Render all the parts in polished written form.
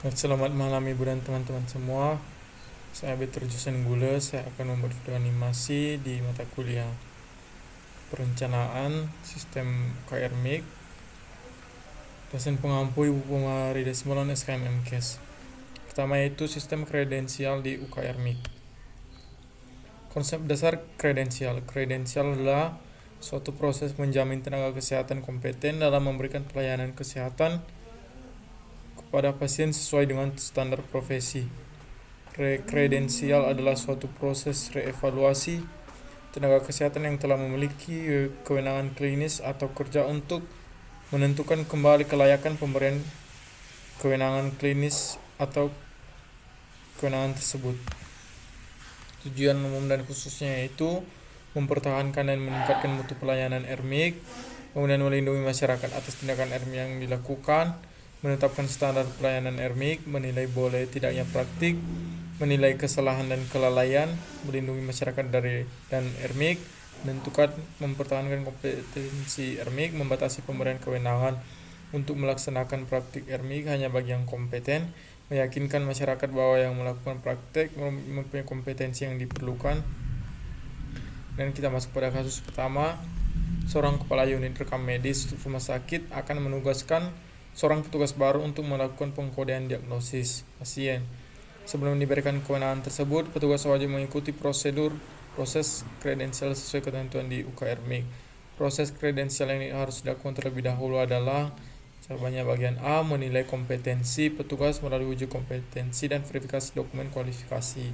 Selamat malam Ibu dan teman-teman semua. Saya Better Jusen Gule. Saya akan membuat video animasi di mata kuliah Perencanaan Sistem KR MIG. Dosen pengampu Ibu Pumari Desmolon SKM MKes. Pertama yaitu sistem kredensial di UKR MIG. Konsep dasar kredensial. Kredensial adalah suatu proses menjamin tenaga kesehatan kompeten dalam memberikan pelayanan kesehatan pada pasien sesuai dengan standar profesi. Kredensial adalah suatu proses reevaluasi tenaga kesehatan yang telah memiliki kewenangan klinis atau kerja untuk menentukan kembali kelayakan pemberian kewenangan klinis atau kewenangan tersebut. Tujuan umum dan khususnya yaitu mempertahankan dan meningkatkan mutu pelayanan RMIG, kemudian melindungi masyarakat atas tindakan RMIG yang dilakukan, menetapkan standar pelayanan RMIG, menilai boleh tidaknya praktik, menilai kesalahan dan kelalaian, melindungi masyarakat dari dan RMIG, menentukan mempertahankan kompetensi RMIG, membatasi pemberian kewenangan untuk melaksanakan praktik RMIG hanya bagi yang kompeten, meyakinkan masyarakat bahwa yang melakukan praktek mempunyai kompetensi yang diperlukan. Dan kita masuk pada kasus pertama. Seorang kepala unit rekam medis rumah sakit akan menugaskan seorang petugas baru untuk melakukan pengkodean diagnosis pasien. Sebelum diberikan kewenangan tersebut, petugas wajib mengikuti proses kredensial sesuai ketentuan di UKR MIG. Proses kredensial yang harus dilakukan terlebih dahulu adalah jawabannya bagian A, menilai kompetensi petugas melalui uji kompetensi dan verifikasi dokumen kualifikasi.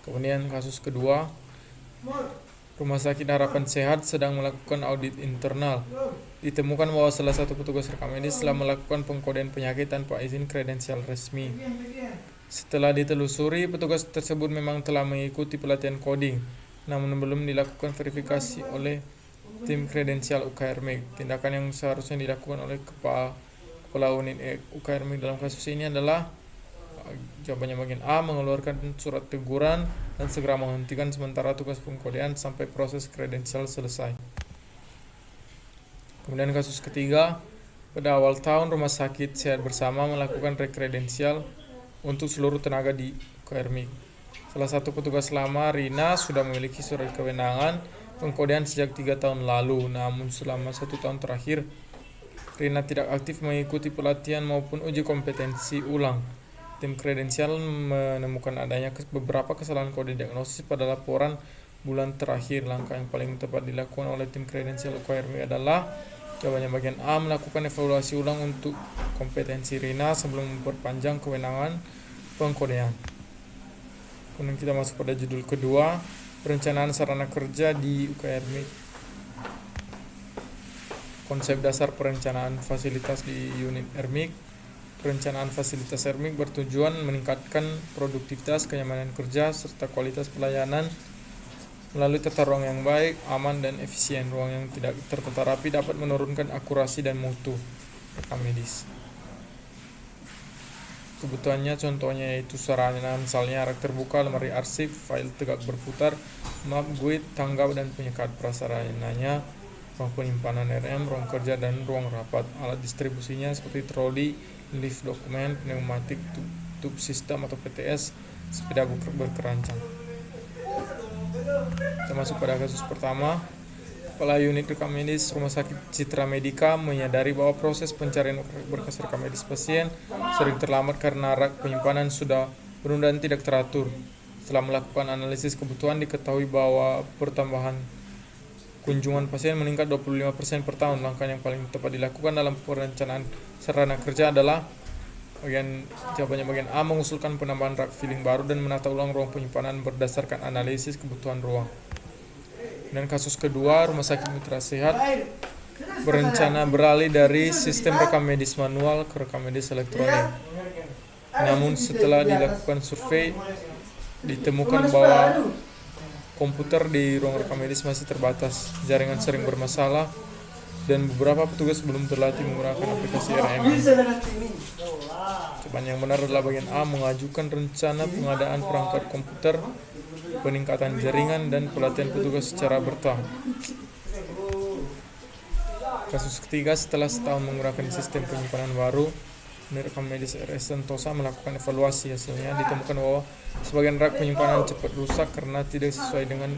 Kemudian kasus kedua, Rumah Sakit Harapan Sehat sedang melakukan audit internal. Ditemukan bahwa salah satu petugas rekam medis telah melakukan pengkodean penyakit tanpa izin kredensial resmi. Setelah ditelusuri, petugas tersebut memang telah mengikuti pelatihan coding, namun belum dilakukan verifikasi oleh tim kredensial UKR MIG. Tindakan yang seharusnya dilakukan oleh kepala unit UKR MIG dalam kasus ini adalah jawabannya bagian A, mengeluarkan surat teguran dan segera menghentikan sementara tugas pengkodean sampai proses kredensial selesai. Kemudian kasus ketiga, pada awal tahun Rumah Sakit Sehat Bersama melakukan rekredensial untuk seluruh tenaga di KRMIG. Salah satu petugas lama, Rina, sudah memiliki surat kewenangan pengkodean sejak 3 tahun lalu, namun selama 1 tahun terakhir Rina tidak aktif mengikuti pelatihan maupun uji kompetensi ulang. Tim kredensial menemukan adanya beberapa kesalahan kode diagnosis pada laporan bulan terakhir. Langkah yang paling tepat dilakukan oleh tim kredensial UKRMI adalah jawabannya bagian A, melakukan evaluasi ulang untuk kompetensi Rina sebelum memperpanjang kewenangan pengkodean. Kemudian kita masuk pada judul kedua, perencanaan sarana kerja di UKRMI. Konsep dasar perencanaan fasilitas di unit RMIG. Perencanaan fasilitas RMIG bertujuan meningkatkan produktivitas, kenyamanan kerja, serta kualitas pelayanan melalui tata ruang yang baik, aman, dan efisien. Ruang yang tidak tertata rapi dapat menurunkan akurasi dan mutu rekam medis. Kebutuhannya contohnya yaitu sarana misalnya rak terbuka, lemari arsip, file tegak berputar, map, guide, tangga, dan penyekat. Prasarananya ruang penyimpanan RM, ruang kerja, dan ruang rapat. Alat distribusinya seperti troli, lift dokumen, pneumatik, tube sistem atau PTS, sepeda berkerancang. Kita masuk pada kasus pertama. Kepala unit rekam medis Rumah Sakit Citra Medica menyadari bahwa proses pencarian berkas rekam medis pasien sering terlambat karena rak penyimpanan sudah penuh dan tidak teratur. Setelah melakukan analisis kebutuhan, diketahui bahwa pertambahan kunjungan pasien meningkat 25% per tahun. Langkah yang paling tepat dilakukan dalam perencanaan sarana kerja adalah jawabannya bagian A, mengusulkan penambahan rak filling baru dan menata ulang ruang penyimpanan berdasarkan analisis kebutuhan ruang. Dan kasus kedua, Rumah Sakit Mitra Sehat berencana beralih dari sistem rekam medis manual ke rekam medis elektronik. Namun setelah dilakukan survei, ditemukan bahwa komputer di ruang rekam medis masih terbatas, jaringan sering bermasalah, dan beberapa petugas belum terlatih menggunakan aplikasi RMM. Jawaban yang benar adalah bagian A, mengajukan rencana pengadaan perangkat komputer, peningkatan jaringan, dan pelatihan petugas secara bertahap. Kasus ketiga, setelah setahun menggunakan sistem penyimpanan baru, Unit Rekam Medis RS Sentosa melakukan evaluasi. Hasilnya ditemukan bahwa sebagian rak penyimpanan cepat rusak karena tidak sesuai dengan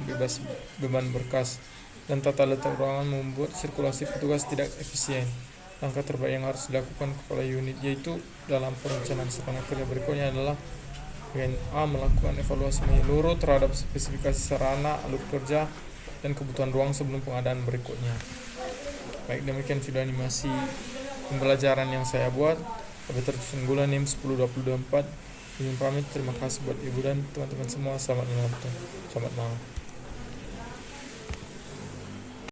beban berkas, dan tata letak ruangan membuat sirkulasi petugas tidak efisien. Langkah terbaik yang harus dilakukan kepala unit yaitu dalam perencanaan serangan kerja berikutnya adalah bagian A, melakukan evaluasi menyeluruh terhadap spesifikasi sarana, alur kerja, dan kebutuhan ruang sebelum pengadaan berikutnya. Baik, demikian video animasi pembelajaran yang saya buat. Habitat Unggula NIM 102024. Izin pamit, terima kasih buat ibu dan teman-teman semua. Selamat malam.